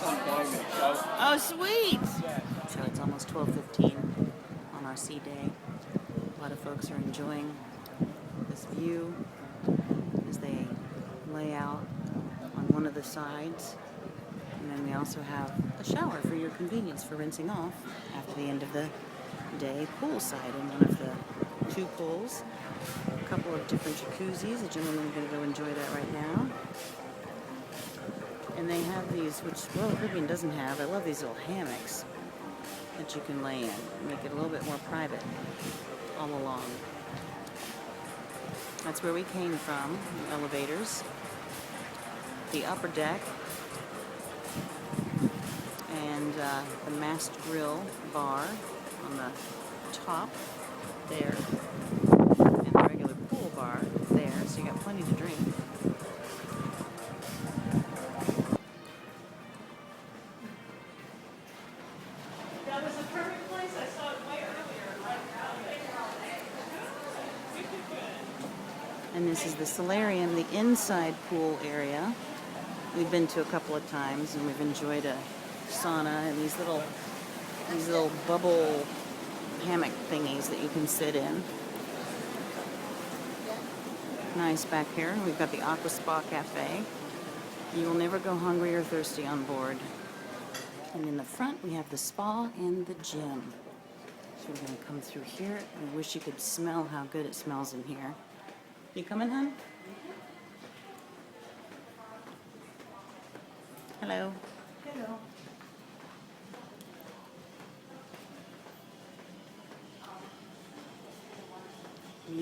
some diamond. So Oh, sweet. So it's almost 12:15 on our sea day. A lot of folks are enjoying this view as they lay out on one of the sides. And then we also have a shower for your convenience for rinsing off after the end of the day, poolside in one of the 2 pools. A couple of different jacuzzis. The gentlemen are going to go enjoy that right now. And they have these, which Royal Caribbean doesn't have. I love these little hammocks that you can lay in. Make it a little bit more private all along. That's where we came from, the elevators. The upper deck. And the masked grill bar on the top there. And the regular pool bar there. So you got plenty to drink. That was a perfect place. I saw it way earlier. And this is the solarium, the inside pool area. We've been to a couple of times, and we've enjoyed a sauna and these little bubble hammock thingies that you can sit in. Nice back here. We've got the Aqua Spa Cafe. You will never go hungry or thirsty on board. And in the front, we have the spa and the gym. So we're going to come through here. I wish you could smell how good it smells in here. You coming, hon? Hello. Hello.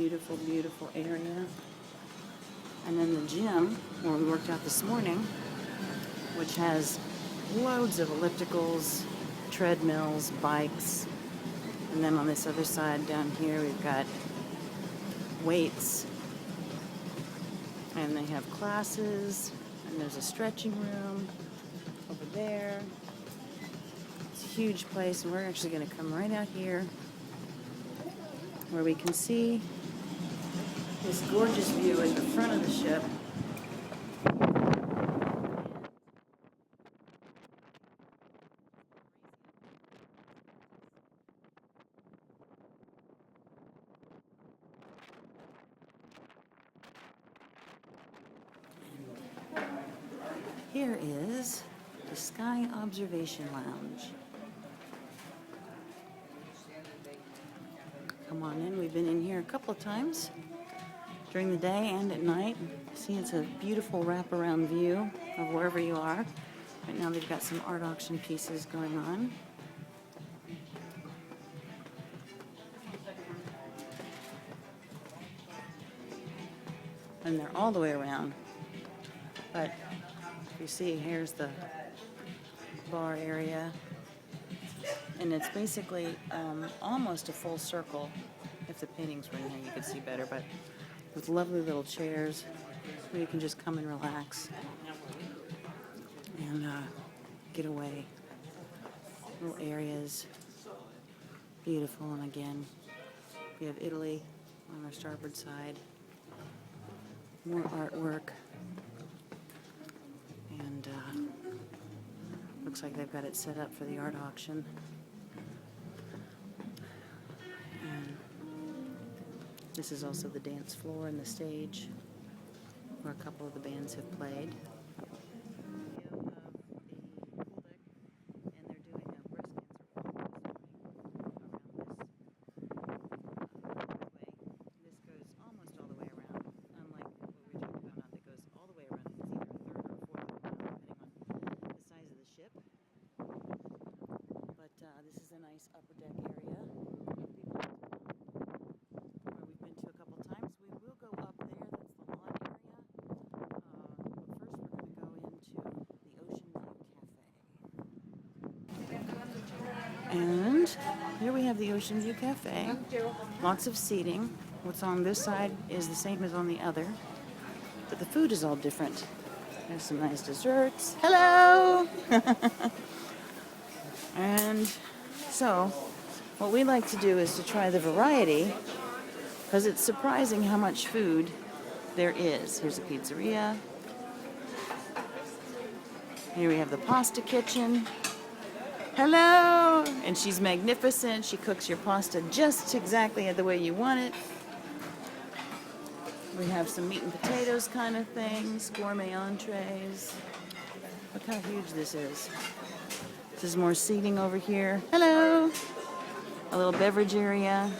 Beautiful, beautiful area. And then the gym, where we worked out this morning, which has loads of ellipticals, treadmills, bikes. And then on this other side down here, we've got weights. And they have classes. And there's a stretching room over there. It's a huge place, and we're actually going to come right out here where we can see this gorgeous view at the front of the ship. Here is the Sky Observation Lounge. Come on in. We've been in here a couple of times during the day and at night. See, it's a beautiful wraparound view of wherever you are. Right now they've got some art auction pieces going on. And they're all the way around. But you see, here's the bar area. And it's basically almost a full circle. If the paintings were in here, you could see better. But with lovely little chairs where you can just come and relax and get away. Little areas. Beautiful. And again, we have Italy on our starboard side. More artwork. And looks like they've got it set up for the art auction. And this is also the dance floor and the stage where a couple of the bands have played. This is a nice upper deck area where we've been to a couple times. We will go up there. That's the lawn area. But first we're going to go into the Ocean View Cafe. And here we have the Ocean View Cafe. Lots of seating. What's on this side is the same as on the other, but the food is all different. There's some nice desserts. Hello! And so, what we like to do is to try the variety, because it's surprising how much food there is. Here's a pizzeria. Here we have the pasta kitchen. Hello! And she's magnificent. She cooks your pasta just exactly the way you want it. We have some meat and potatoes kind of things, gourmet entrees. Look how huge this is. There's more seating over here. Hello! A little beverage area.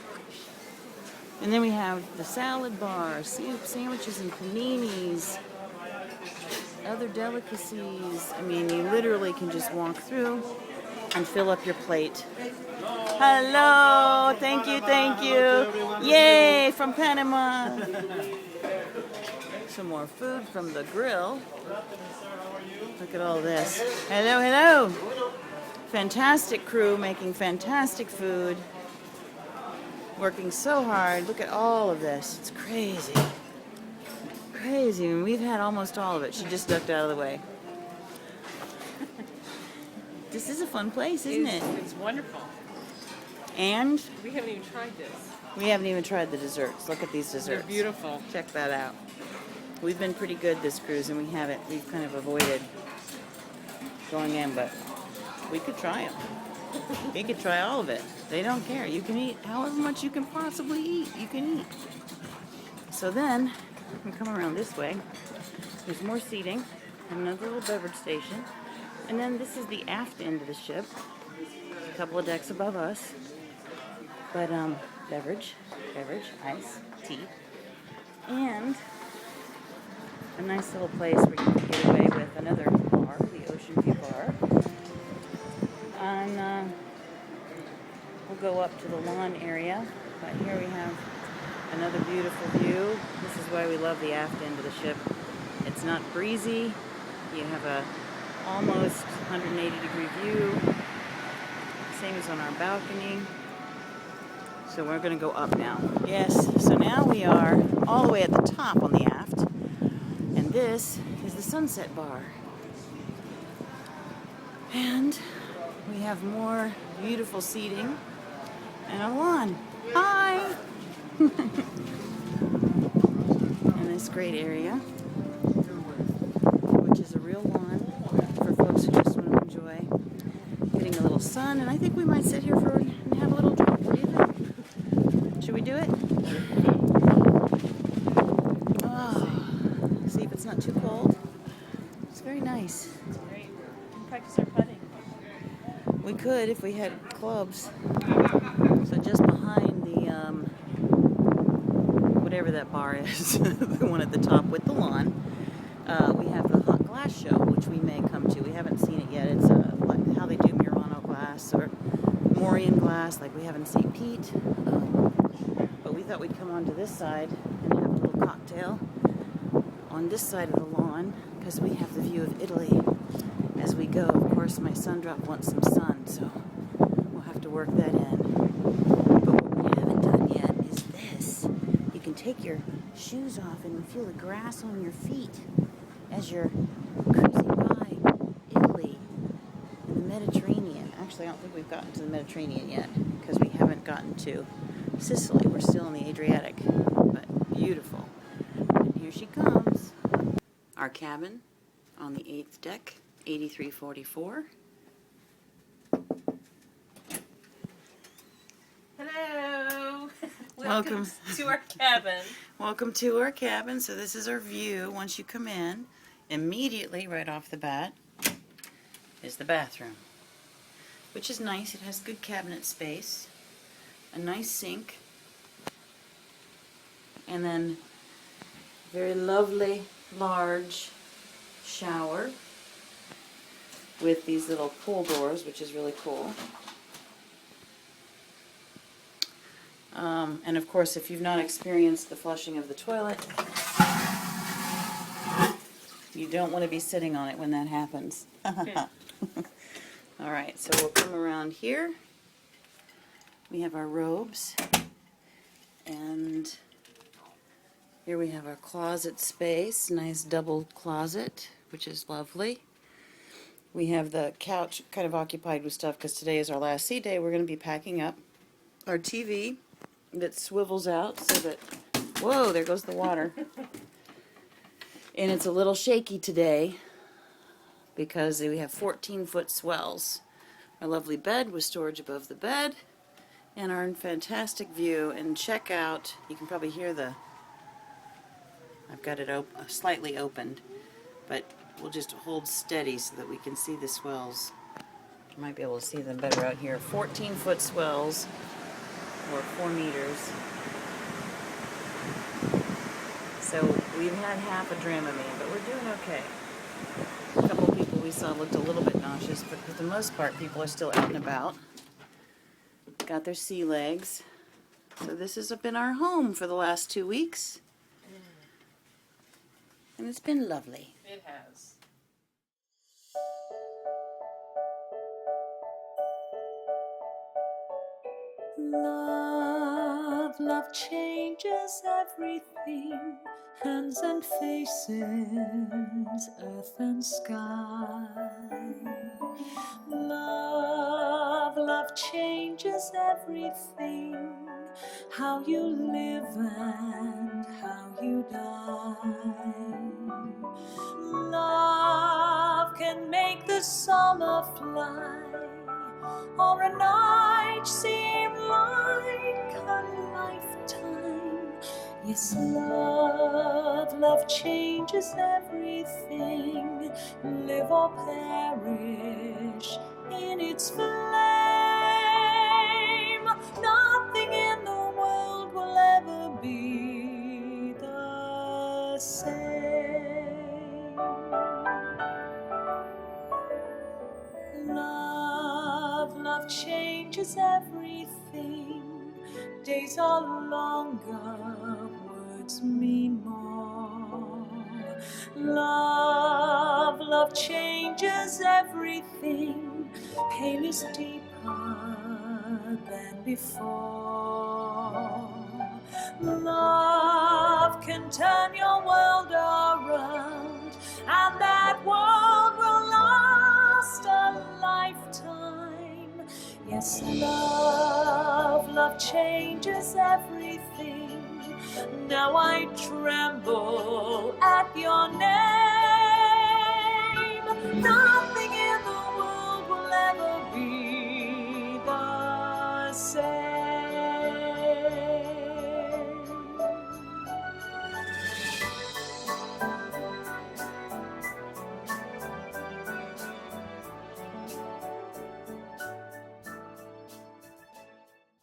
And then we have the salad bar, soup, sandwiches, and paninis. Other delicacies. I mean, you literally can just walk through and fill up your plate. Hello! Thank you, thank you. Yay! From Panama. Some more food from the grill. Look at all this. Hello, hello! Fantastic crew making fantastic food. Working so hard. Look at all of this. It's crazy. Crazy. And we've had almost all of it. She just ducked out of the way. This is a fun place, isn't it? It's wonderful. And We haven't even tried this. we haven't even tried the desserts. Look at these desserts. They're beautiful. Check that out. We've been pretty good this cruise, and we've kind of avoided going in, but we could try them. We could try all of it. They don't care. You can eat however much you can possibly eat. You can eat. So then, we come around this way. There's more seating, another little beverage station, and then this is the aft end of the ship. A couple of decks above us, but beverage, ice, tea, and a nice little place where you can get away with another bar, the Ocean View Bar. And we'll go up to the lawn area, but here we have Another beautiful view. This is why we love the aft end of the ship. It's not breezy. You have a almost 180-degree view. Same as on our balcony. So we're going to go up now. Yes, so now we are all the way at the top on the aft. And this is the sunset bar. And we have more beautiful seating and a lawn. Hi! In this great area, which is a real lawn for folks who just want to enjoy getting a little sun. And I think we might sit here and have a little drink. What do you think? Should we do it? Oh, see if it's not too cold. It's very nice. It's great. We can practice our putting. We could if we had clubs. So just behind the, whatever that bar is, the one at the top with the lawn, we have the hot glass show, which we may come to. We haven't seen it yet. It's like how they do Murano glass or Morian glass, like we have in St. Pete. But we thought we'd come onto this side and have a little cocktail on this side of the lawn because we have the view of Italy as we go. Of course, my son drop wants some sun, so we'll have to work that in. But what we haven't done yet is this. You can take your shoes off and feel the grass on your feet as you're cruising by Italy and the Mediterranean. Actually, I don't think we've gotten to the Mediterranean yet because we haven't gotten to Sicily. We're still in the Adriatic, but beautiful. And here she comes. Our cabin on the 8th deck, 8344. Hello. Welcome. To our cabin. Welcome to our cabin. So this is our view once you come in. Immediately, right off the bat, is the bathroom, which is nice. It has good cabinet space, a nice sink, and then very lovely large shower with these little pull doors, which is really cool. And of course, if you've not experienced the flushing of the toilet, you don't want to be sitting on it when that happens. Alright, so we'll come around here. We have our robes, and here we have our closet space, nice double closet, which is lovely. We have the couch kind of occupied with stuff because today is our last sea day. We're going to be packing up our TV that swivels out so that, whoa, there goes the water. And it's a little shaky today because we have 14-foot swells. Our lovely bed with storage above the bed, and our fantastic view. And check out, you can probably hear the, I've got it slightly opened, but we'll just hold steady so that we can see the swells. You might be able to see them better out here. 14-foot swells, or 4 meters. So we've had half a Dramamine, but we're doing okay. A couple of people we saw looked a little bit nauseous, but for the most part, people are still out and about. Got their sea legs. So this has been our home for the last 2 weeks. And it's been lovely. It has. Love, love changes everything, hands and faces, earth and sky. Love, love changes everything, how you live and how you die. Love can make the summer fly, or a night seem like a lifetime. Yes, love, love changes everything. Live or perish in its flame. Nothing in the world will ever be the same. Love, love changes everything. Days are longer, words mean more. Love, love changes everything. Pain is deeper than before. Love can turn your world around, and that world will last a lifetime. Yes, love, love changes everything. Now I tremble at your name. Not